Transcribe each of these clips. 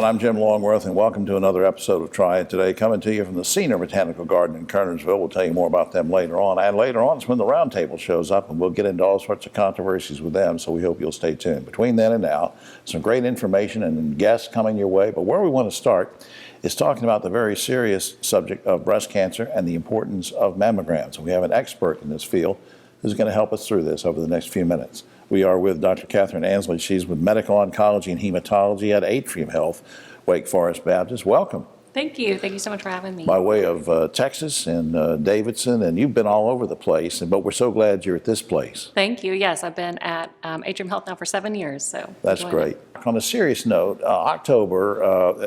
And I'm Jim Longworth, and welcome to another episode of Triad Today, coming to you from the Senior Botanical Garden in Kernersville. We'll tell you more about them later on. And later on is when the roundtable shows up, and we'll get into all sorts of controversies with them, so we hope you'll stay tuned. Between then and now, some great information and guests coming your way. But where we want to start is talking about the very serious subject of breast cancer and the importance of mammograms. We have an expert in this field who's going to help us through this over the next few minutes. We are with Dr. Catherine Ansley. She's with Medical Oncology and Hematology at Atrium Health, Wake Forest Baptist. Welcome. Thank you. Thank you so much for having me. By way of Texas and Davidson, and you've been all over the place, but we're so glad you're at this place. Thank you. Yes, I've been at Atrium Health now for 7 years, so that's great. On a serious note, October,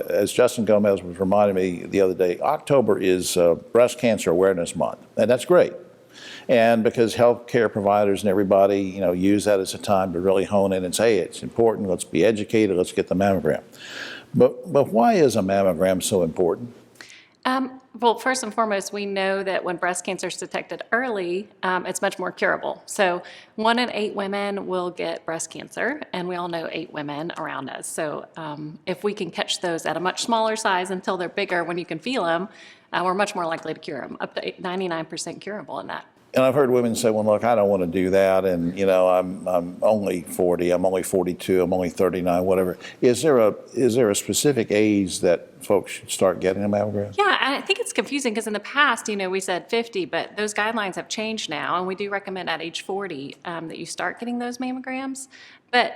as Justin Gomez was reminding me the other day, October is Breast Cancer Awareness Month, and that's great. And because healthcare providers and everybody, use that as a time to really hone in and say, hey, it's important, let's be educated, let's get the mammogram. But why is a mammogram so important? Well, first and foremost, we know that when breast cancer is detected early, it's much more curable. So 1 in 8 women will get breast cancer, and we all know 8 women around us. So if we can catch those at a much smaller size until they're bigger when you can feel them, we're much more likely to cure them, up to 99% curable in that. And I've heard women say, well, look, I don't want to do that. And, I'm only 40, I'm only 42, I'm only 39, whatever. Is there a specific age that folks should start getting a mammogram? Yeah, I think it's confusing because in the past, we said 50, but those guidelines have changed now. And we do recommend at age 40 that you start getting those mammograms. But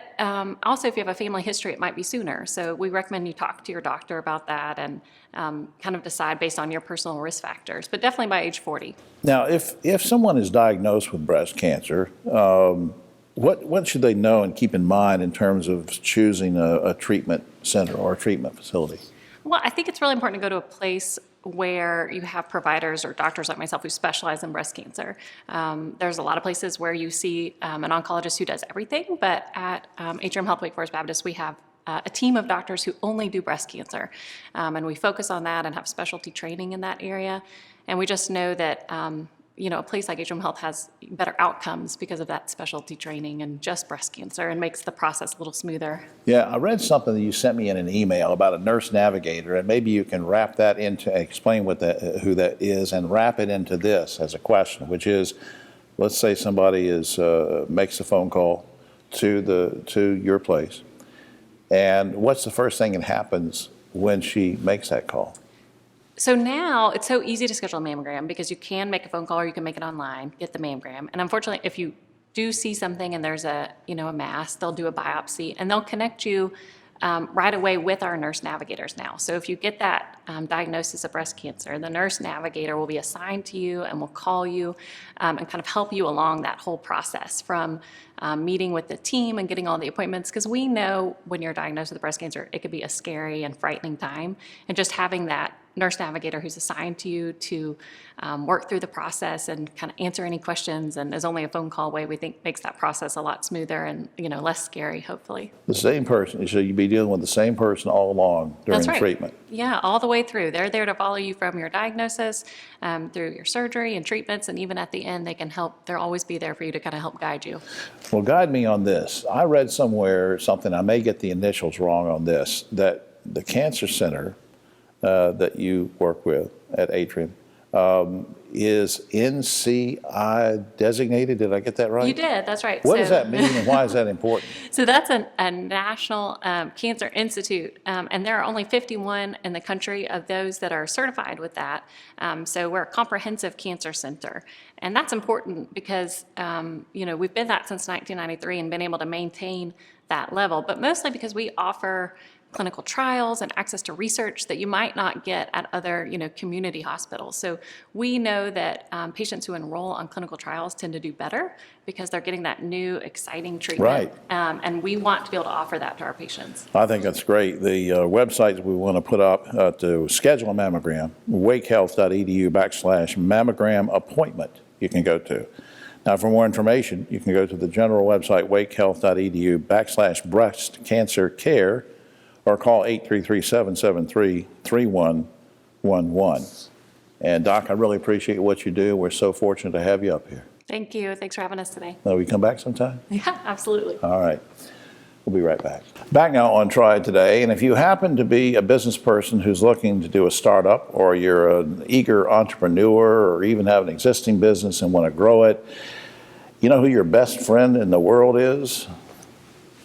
also, if you have a family history, it might be sooner. So we recommend you talk to your doctor about that and kind of decide based on your personal risk factors, but definitely by age 40. Now, if someone is diagnosed with breast cancer, what should they know and keep in mind in terms of choosing a treatment center or a treatment facility? Well, I think it's really important to go to a place where you have providers or doctors like myself who specialize in breast cancer. There's a lot of places where you see an oncologist who does everything, but at Atrium Health Wake Forest Baptist, we have a team of doctors who only do breast cancer. And we focus on that and have specialty training in that area. And we just know that a place like Atrium Health has better outcomes because of that specialty training and just breast cancer, and makes the process a little smoother. Yeah, I read something that you sent me in an email about a nurse navigator, and maybe you can wrap that into, explain who that is, and wrap it into this as a question, which is, let's say somebody makes a phone call to your place, and what's the first thing that happens when she makes that call? So now it's so easy to schedule a mammogram because you can make a phone call or you can make it online, get the mammogram. And unfortunately, if you do see something and there's a mass, they'll do a biopsy and they'll connect you right away with our nurse navigators now. So if you get that diagnosis of breast cancer, the nurse navigator will be assigned to you and will call you and kind of help you along that whole process from meeting with the team and getting all the appointments, because we know when you're diagnosed with breast cancer, it could be a scary and frightening time. And just having that nurse navigator who's assigned to you to work through the process and kind of answer any questions, and is only a phone call away, we think makes that process a lot smoother and less scary, hopefully. The same person, so you'd be dealing with the same person all along during the treatment. Yeah, all the way through. They're there to follow you from your diagnosis through your surgery and treatments, and even at the end they can help. They'll always be there for you to kind of help guide you. Well, guide me on this. I read somewhere something, I may get the initials wrong on this, that the cancer center that you work with at Atrium is NCI designated. Did I get that right? You did, that's right. What does that mean, and why is that important? So that's a National Cancer Institute, and there are only 51 in the country of those that are certified with that. So we're a comprehensive cancer center. And that's important because, we've been that since 1993 and been able to maintain that level, but mostly because we offer clinical trials and access to research that you might not get at other, community hospitals. So we know that patients who enroll on clinical trials tend to do better because they're getting that new, exciting treatment. Right. And we want to be able to offer that to our patients. I think that's great. The website we want to put up to schedule a mammogram, wakehealth.edu/mammogram appointment you can go to. Now, for more information, you can go to the general website, wakehealth.edu/breast cancer care, or call 833-773-3111. And Doc, I really appreciate what you do. We're so fortunate to have you up here. Thank you. Thanks for having us today. Will you come back sometime? Yeah, absolutely. All right. We'll be right back. Back now on Triad Today, and if you happen to be a business person who's looking to do a startup, or you're an eager entrepreneur, or even have an existing business and want to grow it, you know who your best friend in the world is?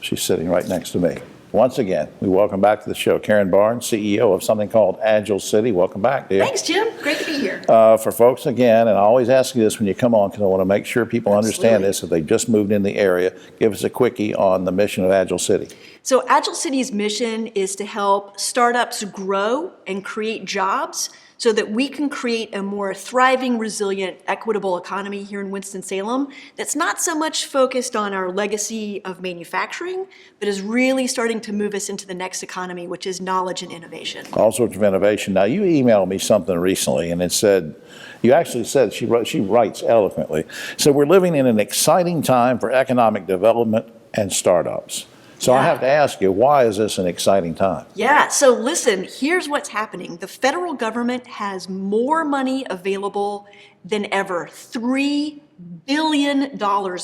She's sitting right next to me. Once again, we welcome back to the show Karen Barnes, CEO of something called Agile City. Welcome back, dear. Thanks, Jim. Great to be here. For folks, again, and I always ask you this when you come on because I want to make sure people understand this if they just moved in the area. Give us a quickie on the mission of Agile City. So Agile City's mission is to help startups grow and create jobs so that we can create a more thriving, resilient, equitable economy here in Winston-Salem that's not so much focused on our legacy of manufacturing, but is really starting to move us into the next economy, which is knowledge and innovation. All sorts of innovation. Now, you emailed me something recently, and it said, you actually said, she writes eloquently, so we're living in an exciting time for economic development and startups. So I have to ask you, why is this an exciting time? Yeah, so listen, here's what's happening. The federal government has more money available than ever, $3 billion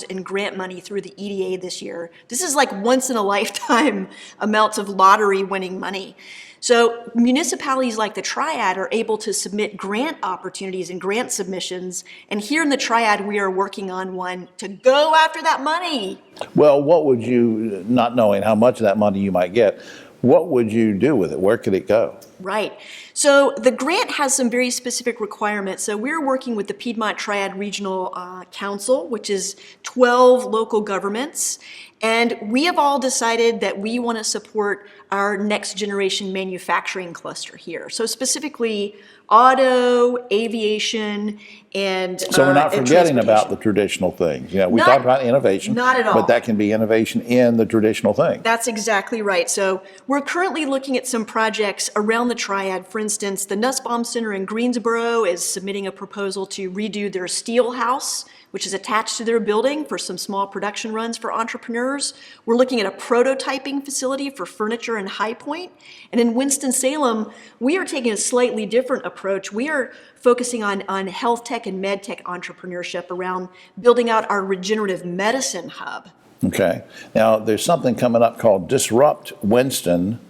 in grant money through the EDA this year. This is like once in a lifetime amounts of lottery winning money. So municipalities like the Triad are able to submit grant opportunities and grant submissions. And here in the Triad, we are working on one to go after that money. Well, what would you, not knowing how much of that money you might get, what would you do with it? Where could it go? Right. So the grant has some very specific requirements. So we're working with the Piedmont Triad Regional Council, which is 12 local governments. And we have all decided that we want to support our next generation manufacturing cluster here. So specifically auto, aviation, and So we're not forgetting about the traditional things. You know, we talked about innovation. Not at all. But that can be innovation in the traditional thing. That's exactly right. So we're currently looking at some projects around the Triad. For instance, the Nussbaum Center in Greensboro is submitting a proposal to redo their steel house, which is attached to their building for some small production runs for entrepreneurs. We're looking at a prototyping facility for furniture in High Point. And in Winston-Salem, we are taking a slightly different approach. We are focusing on health tech and med tech entrepreneurship around building out our regenerative medicine hub. Okay. Now, there's something coming up called Disrupt Winston,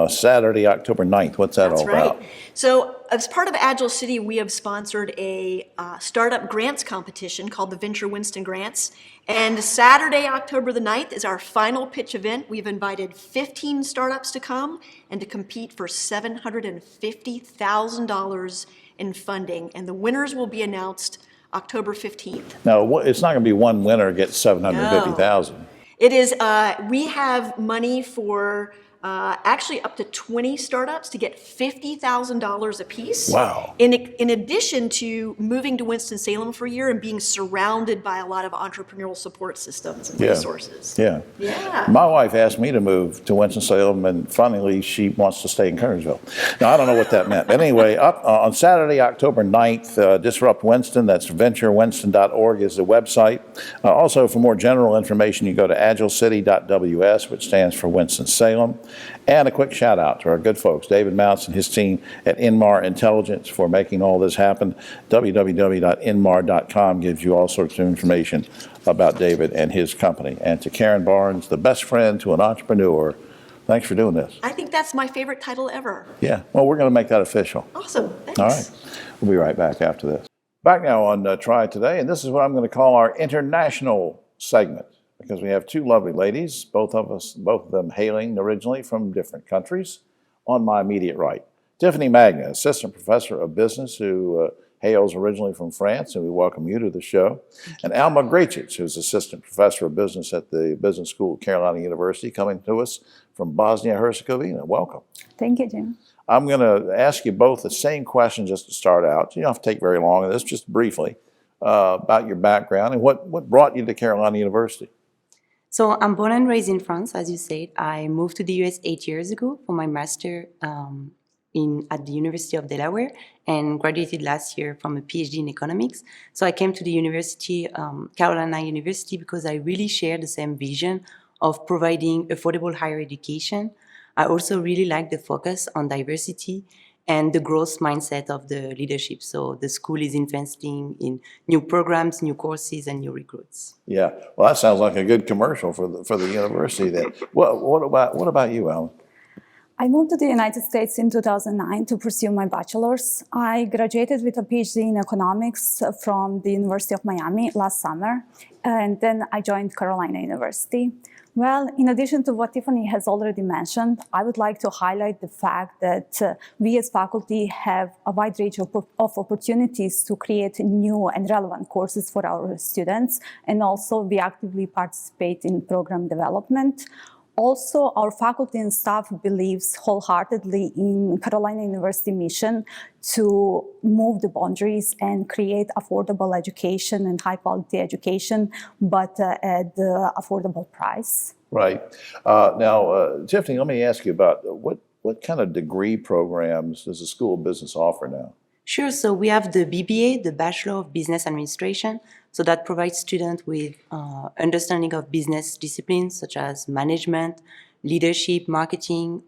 Saturday, October 9th. What's that all about? Right. So as part of Agile City, we have sponsored a startup grants competition called the Venture Winston Grants. And Saturday, October the 9th is our final pitch event. We've invited 15 startups to come and to compete for $750,000 in funding. And the winners will be announced October 15th. No, it's not going to be one winner gets $750,000. It is, we have money for actually up to 20 startups to get $50,000 apiece. Wow. In addition to moving to Winston-Salem for a year and being surrounded by a lot of entrepreneurial support systems and resources. Yeah. Yeah. My wife asked me to move to Winston-Salem, and finally she wants to stay in Kernersville. Now, I don't know what that meant. But anyway, up on Saturday, October 9th, Disrupt Winston, that's venturewinston.org is the website. Also, for more general information, you go to agilecity.ws, which stands for Winston-Salem. And a quick shout out to our good folks, David Mounts and his team at Inmar Intelligence for making all this happen. www.inmar.com gives you all sorts of information about David and his company. And to Karen Barnes, the best friend to an entrepreneur, thanks for doing this. I think that's my favorite title ever. Yeah, well, we're going to make that official. Awesome. Thanks. All right, we'll be right back after this. Back now on Triad Today, and this is what I'm going to call our international segment, because we have two lovely ladies, both of them hailing originally from different countries. On my immediate right, Tiffany Magna, Assistant Professor of Business, who hails originally from France, and we welcome you to the show. And Alma Grecic, who's Assistant Professor of Business at the Business School at Carolina University, coming to us from Bosnia-Herzegovina. Welcome. Thank you, Jim. I'm going to ask you both the same question just to start out. You don't have to take very long on this, just briefly, about your background and what brought you to Carolina University. So I'm born and raised in France, as you said. I moved to the US 8 years ago for my master at the University of Delaware and graduated last year from a PhD in economics. So I came to the university, Carolina University, because I really share the same vision of providing affordable higher education. I also really like the focus on diversity and the growth mindset of the leadership. So the school is investing in new programs, new courses, and new recruits. Yeah. Well, that sounds like a good commercial for the university then. What about you, Alan? I moved to the United States in 2009 to pursue my bachelor's. I graduated with a PhD in economics from the University of Miami last summer, and then I joined Carolina University. Well, in addition to what Tiffany has already mentioned, I would like to highlight the fact that we as faculty have a wide range of opportunities to create new and relevant courses for our students, and also we actively participate in program development. Also, our faculty and staff believes wholeheartedly in Carolina University mission to move the boundaries and create affordable education and high quality education, but at the affordable price. Right. Now, Tiffany, let me ask you about what kind of degree programs does the School of Business offer now? Sure. So we have the BBA, the Bachelor of Business Administration. So that provides students with understanding of business disciplines such as management, leadership, marketing,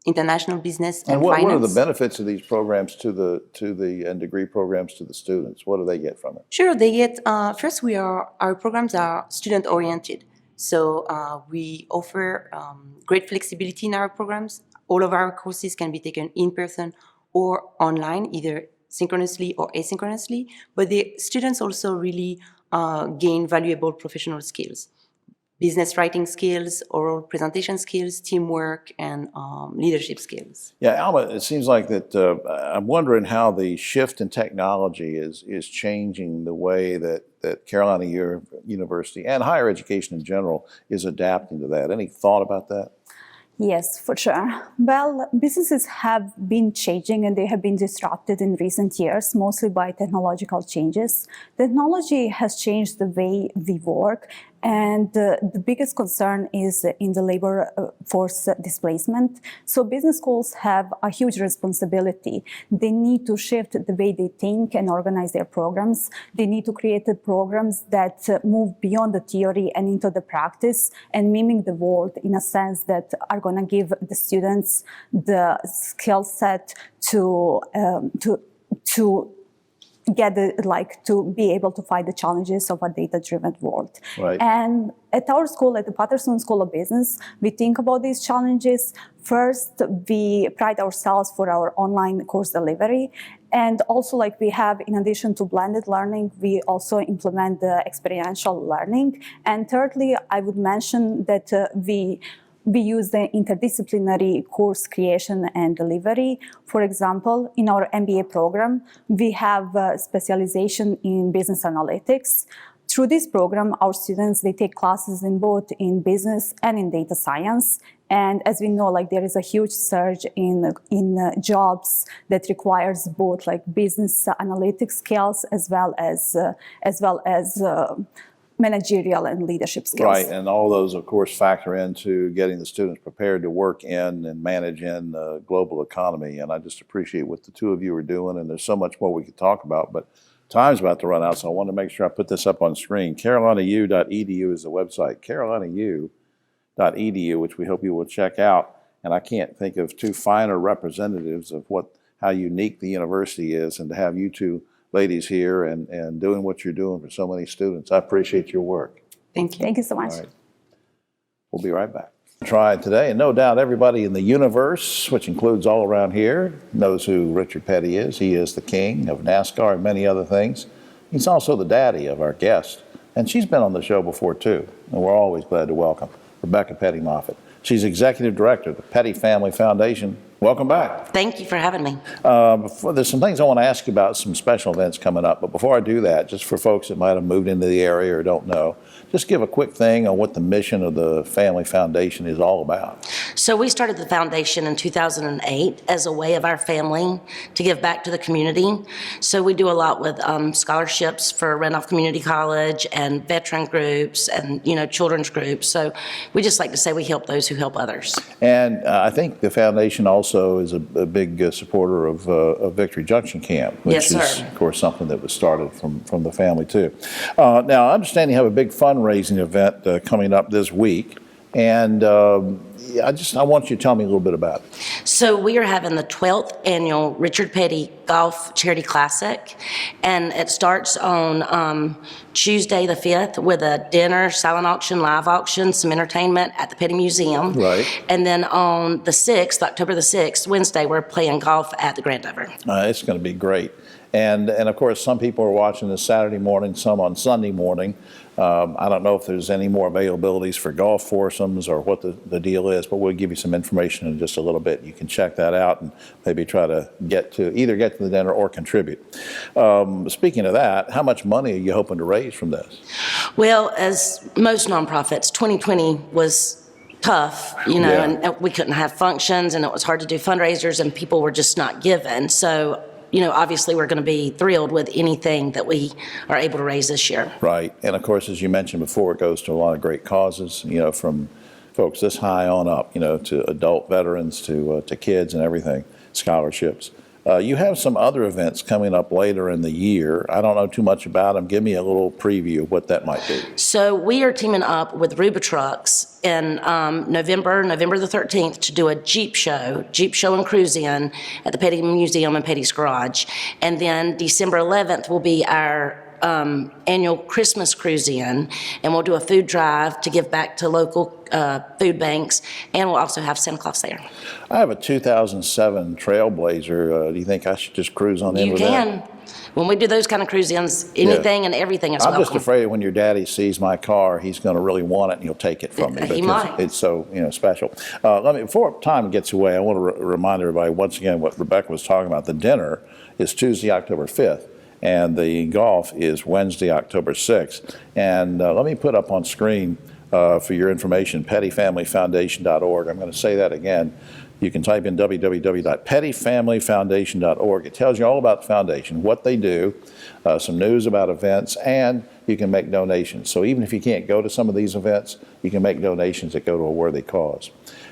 international business, and what finance. are the benefits of these programs and degree programs to the students? What do they get from it? Sure. They get, first, our programs are student-oriented. So we offer great flexibility in our programs. All of our courses can be taken in person or online, either synchronously or asynchronously, but the students also really gain valuable professional skills, business writing skills, oral presentation skills, teamwork, and leadership skills. Yeah, Alma, it seems like that I'm wondering how the shift in technology is changing the way that Carolina University and higher education in general is adapting to that. Any thought about that? Yes, for sure. Well, businesses have been changing and they have been disrupted in recent years, mostly by technological changes. Technology has changed the way we work, and the biggest concern is in the labor force displacement. So business schools have a huge responsibility. They need to shift the way they think and organize their programs. They need to create the programs that move beyond the theory and into the practice and mimic the world in a sense that are going to give the students the skill set to to be able to fight the challenges of a data-driven world. Right. And at our school, at the Patterson School of Business, we think about these challenges. First, we pride ourselves for our online course delivery. And also, we have, in addition to blended learning, we also implement the experiential learning. And thirdly, I would mention that we use the interdisciplinary course creation and delivery. For example, in our MBA program, we have a specialization in business analytics. Through this program, our students, they take classes in both in business and in data science. And as we know, there is a huge surge in jobs that requires both business analytics skills as well as managerial and leadership skills. Right, and all those, of course, factor into getting the students prepared to work in and manage in the global economy. And I just appreciate what the two of you are doing, and there's so much more we could talk about, but time's about to run out, so I want to make sure I put this up on screen. carolinau.edu is the website, carolinau.edu, which we hope you will check out. And I can't think of two finer representatives of how unique the university is, and to have you two ladies here and doing what you're doing for so many students. I appreciate your work. Thank you. Thank you so much. All right. We'll be right back. Triad Today, and no doubt everybody in the universe, which includes all around here, knows who Richard Petty is. He is the king of NASCAR and many other things. He's also the daddy of our guest, and she's been on the show before too, and we're always glad to welcome Rebecca Petty Moffitt. She's executive director of the Petty Family Foundation. Welcome back. Thank you for having me. There's some things I want to ask you about, some special events coming up. But before I do that, just for folks that might have moved into the area or don't know, just give a quick thing on what the mission of the Family Foundation is all about. So we started the foundation in 2008 as a way of our family to give back to the community. So we do a lot with scholarships for Randolph Community College and veteran groups and, children's groups. So we just like to say we help those who help others. And I think the foundation also is a big supporter of Victory Junction Camp, which is, of course, something that was started from the family, too. Now, I understand you have a big fundraising event coming up this week, and I want you to tell me a little bit about it. So we are having the 12th annual Richard Petty Golf Charity Classic, and it starts on Tuesday the 5th with a dinner, silent auction, live auction, some entertainment at the Petty Museum. Right. And then on the 6th, October the 6th, Wednesday, we're playing golf at the Grand Dover. It's going to be great. And of course, some people are watching this Saturday morning, some on Sunday morning. I don't know if there's any more availabilities for golf foursomes or what the deal is, but we'll give you some information in just a little bit. You can check that out and maybe try to either get to the dinner or contribute. Speaking of that, how much money are you hoping to raise from this? Well, as most nonprofits, 2020 was tough, Yeah. and we couldn't have functions, and it was hard to do fundraisers, and people were just not given. So, obviously we're going to be thrilled with anything that we are able to raise this year. Right. And of course, as you mentioned before, it goes to a lot of great causes, from folks this high on up, to adult veterans, to kids and everything, scholarships. You have some other events coming up later in the year. I don't know too much about them. Give me a little preview of what that might be. So we are teaming up with Ruba Trucks in November the 13th to do a Jeep show and cruise-in at the Petty Museum and Petty's Garage. And then December 11th will be our annual Christmas cruise-in, and we'll do a food drive to give back to local food banks, and we'll also have Santa Claus there. I have a 2007 Trailblazer. Do you think I should just cruise on in You with can. that? When we do those kind of cruise-ins, anything and everything is I'm welcome. just afraid when your daddy sees my car, he's going to really want it and he'll take it from me. He because might. It's so special. Before time gets away, I want to remind everybody once again what Rebecca was talking about. The dinner is Tuesday, October 5th. And the golf is Wednesday, October 6th. And let me put up on screen for your information, pettyfamilyfoundation.org. I'm going to say that again. You can type in www.pettyfamilyfoundation.org. It tells you all about the foundation, what they do, some news about events, and you can make donations. So even if you can't go to some of these events, you can make donations that go to a worthy cause.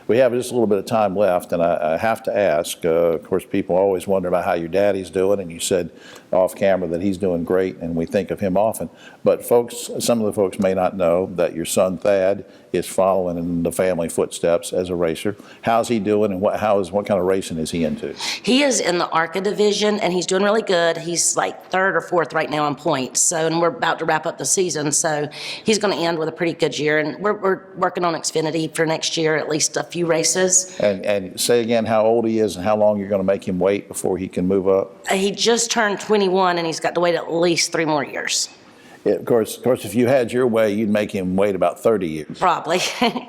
We have just a little bit of time left, and I have to ask, of course, people always wonder about how your daddy's doing, and you said off camera that he's doing great, and we think of him often. But some of the folks may not know that your son Thad is following in the family footsteps as a racer. How's he doing, and what kind of racing is he into? He is in the ARCA division, and he's doing really good. He's like third or fourth right now on points. So, and we're about to wrap up the season, so he's going to end with a pretty good year. And we're working on Xfinity for next year, at least a few races. And say again how old he is and how long you're going to make him wait before he can move up? He just turned 21, and he's got to wait at least 3 more years. Yeah, of course, if you had your way, you'd make him wait about 30 years. Probably.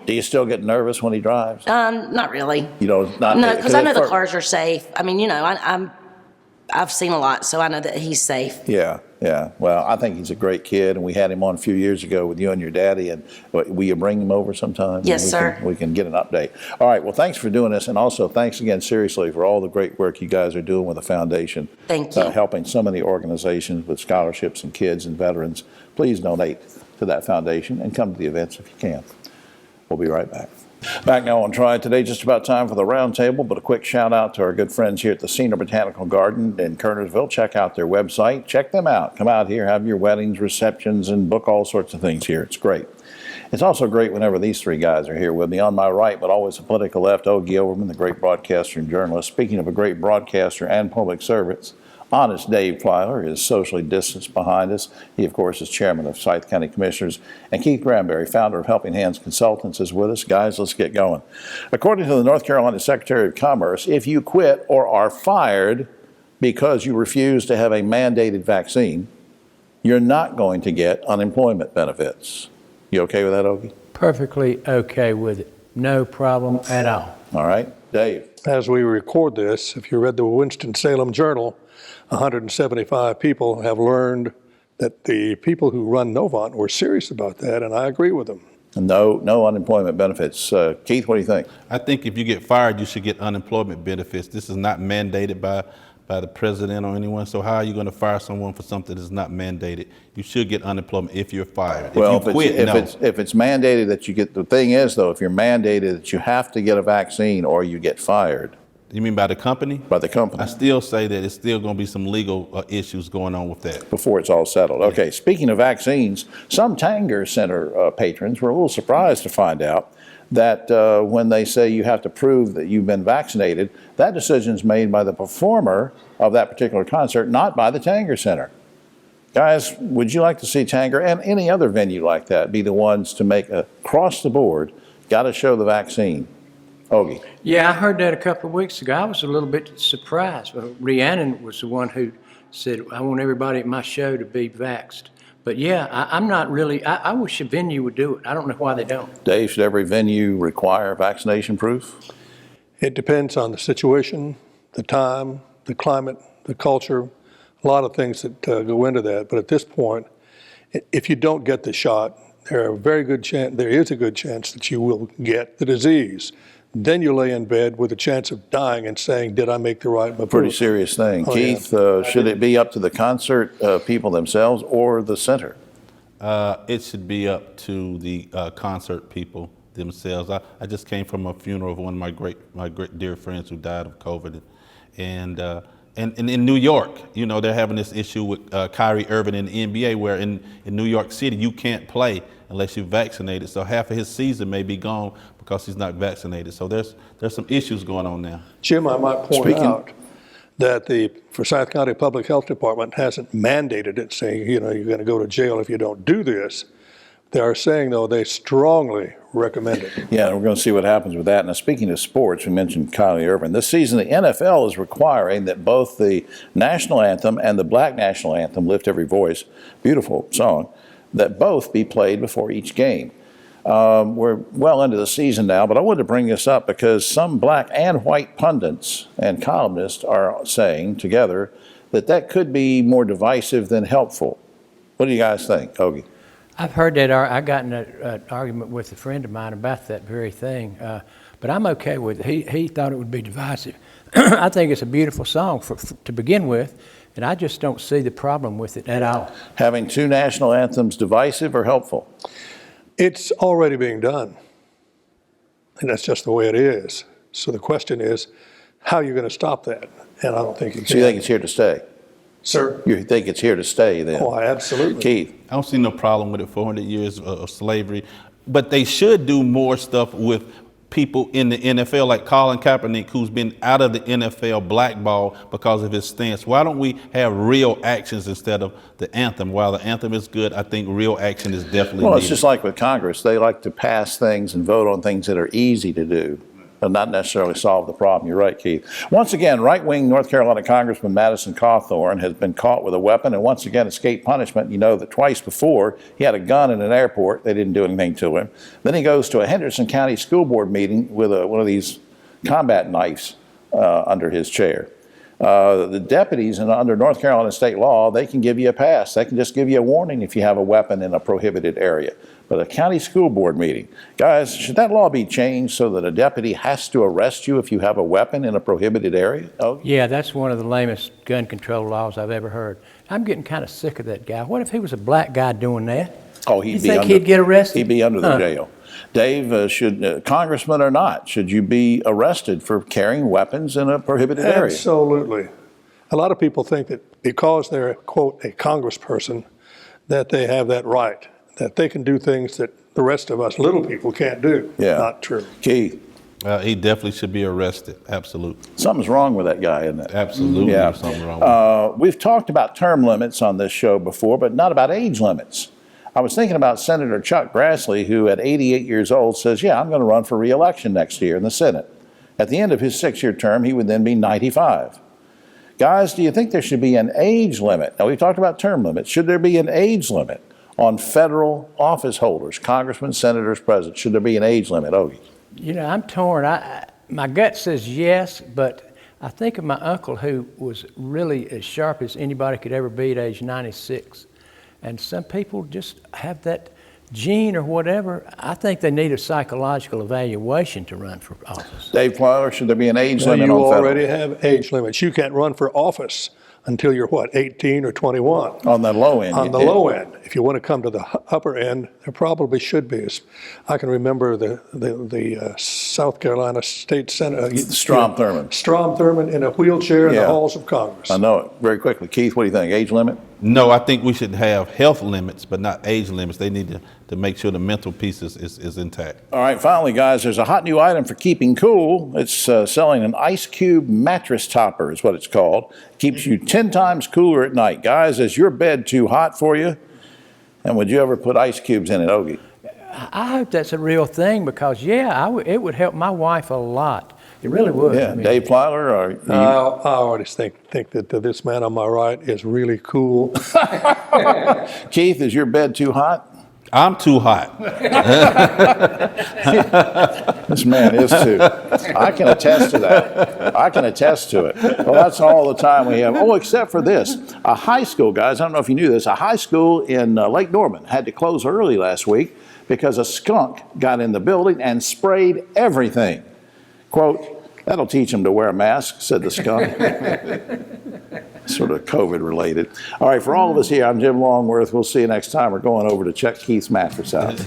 Do you still get nervous when he drives? Not really. You know, not No, because I know the cars are safe. I mean, I've seen a lot, so I know that he's safe. Yeah. Well, I think he's a great kid, and we had him on a few years ago with you and your daddy. And will you bring him over sometime? Yes, sir. We can get an update. All right. Well, thanks for doing this, and also thanks again, seriously, for all the great work you guys are doing with the foundation. Thank you. Helping so many organizations with scholarships and kids and veterans. Please donate to that foundation and come to the events if you can. We'll be right back. Back now on Triad Today, just about time for the roundtable, but a quick shout out to our good friends here at the Senior Botanical Garden in Kernersville. Check out their website. Check them out. Come out here, have your weddings, receptions, and book all sorts of things here. It's great. It's also great whenever these three guys are here with me. On my right, but always the political left, Ogie Overman, the great broadcaster and journalist. Speaking of a great broadcaster and public servant, honest Dave Plyler is socially distanced behind us. He, of course, is chairman of Scythe County Commissioners. And Keith Granberry, founder of Helping Hands Consultants, is with us. Guys, let's get going. According to the North Carolina Secretary of Commerce, if you quit or are fired because you refuse to have a mandated vaccine, you're not going to get unemployment benefits. You okay with that, Ogie? Perfectly okay with it. No problem at all. All right. Dave. As we record this, if you read the Winston-Salem Journal, 175 people have learned that the people who run Novant were serious about that, and I agree with them. No unemployment benefits. Keith, what do you think? I think if you get fired, you should get unemployment benefits. This is not mandated by the president or anyone. So how are you going to fire someone for something that's not mandated? You should get unemployment if you're fired. Well, if you quit, if it's mandated that you get, the thing is though, if you're mandated that you have to get a vaccine or you get fired. You mean by the company? By the company. I still say that it's still going to be some legal issues going on with that. Before it's all settled. Yeah. Okay, speaking of vaccines, some Tanger Center patrons were a little surprised to find out that when they say you have to prove that you've been vaccinated, that decision's made by the performer of that particular concert, not by the Tanger Center. Guys, would you like to see Tanger and any other venue like that be the ones to make across the board, got to show the vaccine? Ogie. Yeah, I heard that a couple of weeks ago. I was a little bit surprised. Rhiannon was the one who said, I want everybody at my show to be vaxxed. But yeah, I'm not really, I wish a venue would do it. I don't know why they don't. Dave, should every venue require vaccination proof? It depends on the situation, the time, the climate, the culture, a lot of things that go into that. But at this point, if you don't get the shot, there is a good chance that you will get the disease. Then you lay in bed with a chance of dying and saying, did I make the right move? Pretty serious thing. Oh, Keith, yeah. should it be up to the concert people themselves or the center? It should be up to the concert people themselves. I just came from a funeral of one of my great dear friends who died of COVID, and in New York, you know, they're having this issue with Kyrie Irving in the NBA, where in New York City you can't play unless you're vaccinated. So half of his season may be gone because he's not vaccinated. So there's some issues going on now. Jim, I might point out that the Forsyth County Public Health Department hasn't mandated it, saying, you know, you're going to go to jail if you don't do this. They are saying, though, they strongly recommend it. Yeah, we're going to see what happens with that. Now, speaking of sports, we mentioned Kyrie Irving. This season, the NFL is requiring that both the national anthem and the Black national anthem, Lift Every Voice, beautiful song, that both be played before each game. We're well into the season now, but I wanted to bring this up because some black and white pundits and columnists are saying together that could be more divisive than helpful. What do you guys think, Ogie? I've heard that. I got in an argument with a friend of mine about that very thing, but I'm okay with it. He thought it would be divisive. I think it's a beautiful song to begin with, and I just don't see the problem with it at all. Having two national anthems divisive or helpful? It's already being done, and that's just the way it is. So the question is, how are you going to stop that? And I don't think you can. So you think it's here to stay? Sir? You think it's here to stay then? Oh, absolutely. Keith? I don't see no problem with it, 400 years of slavery, but they should do more stuff with people in the NFL, like Colin Kaepernick, who's been out of the NFL blackballed because of his stance. Why don't we have real actions instead of the anthem? While the anthem is good, I think real action is definitely Well, needed. it's just like with Congress. They like to pass things and vote on things that are easy to do, but not necessarily solve the problem. You're right, Keith. Once again, right-wing North Carolina Congressman Madison Cawthorn has been caught with a weapon and once again escaped punishment. You know that twice before he had a gun in an airport. They didn't do anything to him. Then he goes to a Henderson County School Board meeting with one of these combat knives under his chair. The deputies under North Carolina state law, they can give you a pass. They can just give you a warning if you have a weapon in a prohibited area. But a county school board meeting, guys, should that law be changed so that a deputy has to arrest you if you have a weapon in a prohibited area? Oh. Yeah, that's one of the lamest gun control laws I've ever heard. I'm getting kind of sick of that guy. What if he was a black guy doing that? Oh, he'd You be think under, he'd get arrested? He'd be under the jail. Dave, should congressman or not, should you be arrested for carrying weapons in a prohibited area? Absolutely. A lot of people think that because they're, quote, a congressperson, that they have that right, that they can do things that the rest of us little people can't do. Yeah. Not true. Keith? He definitely should be arrested. Absolutely. Something's wrong with that guy, isn't it? Absolutely. Yeah. There's something wrong with it. We've talked about term limits on this show before, but not about age limits. I was thinking about Senator Chuck Grassley, who at 88 years old says, yeah, I'm going to run for re-election next year in the Senate. At the end of his 6-year term, he would then be 95. Guys, do you think there should be an age limit? Now, we've talked about term limits. Should there be an age limit on federal office holders, congressmen, senators, presidents? Should there be an age limit? Ogie? You know, I'm torn. My gut says yes, but I think of my uncle who was really as sharp as anybody could ever be at age 96. And some people just have that gene or whatever. I think they need a psychological evaluation to run for office. Dave Plyler, should there be an age Now, limit you on federal? already have age limits. You can't run for office until you're, what, 18 or 21? On the low end. On the low end. If you want to come to the upper end, there probably should be. I can remember the South Carolina State Senate. Strom Thurmond. Strom Thurmond in a wheelchair in Yeah. the halls of Congress. I know it. Very quickly. Keith, what do you think? Age limit? No, I think we should have health limits, but not age limits. They need to make sure the mental piece is intact. All right, finally, guys, there's a hot new item for keeping cool. It's selling an ice cube mattress topper is what it's called. Keeps you 10 times cooler at night. Guys, is your bed too hot for you? And would you ever put ice cubes in it, Ogie? I hope that's a real thing because, yeah, it would help my wife a lot. It really would. Yeah, I mean, Dave Plyler, or I always think that this man on my right is really cool. Keith, is your bed too hot? I'm too hot. This man is too. I can attest to that. I can attest to it. Well, that's all the time we have. Oh, except for this. A high school, guys, I don't know if you knew this, a high school in Lake Norman had to close early last week because a skunk got in the building and sprayed everything. Quote, that'll teach them to wear a mask, said the skunk. Sort of COVID related. All right, for all of us here, I'm Jim Longworth. We'll see you next time. We're going over to check Keith's mattress out.